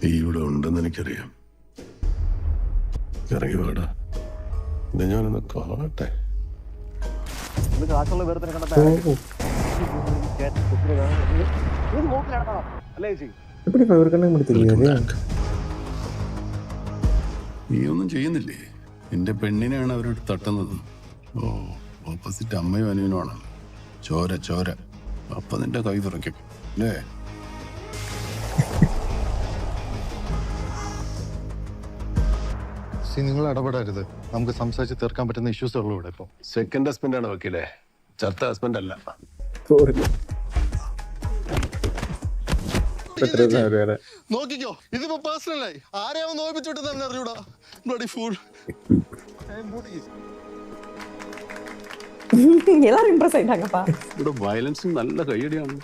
നീ ഇവിടെ ഉണ്ടെന്ന് എനിക്കറിയാം. ഇറങ്ങി വേടാ, പിന്നെ ഞാനൊന്ന് കാണട്ടെ. കാശുള്ള വേറെ കണ്ടപ്പോ അല്ലേ ചേച്ചി? നീ ഒന്നും ചെയ്യുന്നില്ലേ? നിന്റെ പെണ്ണിനെയാണ് അവരോട് തട്ടുന്നത്. ഓ, ഓപ്പോസിറ്റ് അമ്മയും അനുവിനുമാണല്ലോ. ചോര ചോര. അപ്പൊ നിന്റെ കൈ തുറയ്ക്കും അല്ലേ? നിങ്ങൾ ഇടപെടരുത്. നമുക്ക് സംസാരിച്ച് തീർക്കാൻ പറ്റുന്ന ഇഷ്യൂസ് ഉള്ളൂ ഇവിടെ. ഇപ്പൊ സെക്കൻഡ് ഹസ്ബൻഡ് ആണ് വക്കീലേ, ചത്ത ഹസ്ബൻഡ് അല്ല. നോക്കിക്കോ, ഇതിപ്പോ പേഴ്സണലായി ആരെയാവും നോയിപ്പിച്ചിട്ട് തന്നെ അറിയൂടാ. Bloody fool. எல்லாரும் இம்ப்ரெஸ் ஆயிட்டாங்கப்பா. ഇവിടെ വയലൻസും നല്ല കൈയടിയാണ്.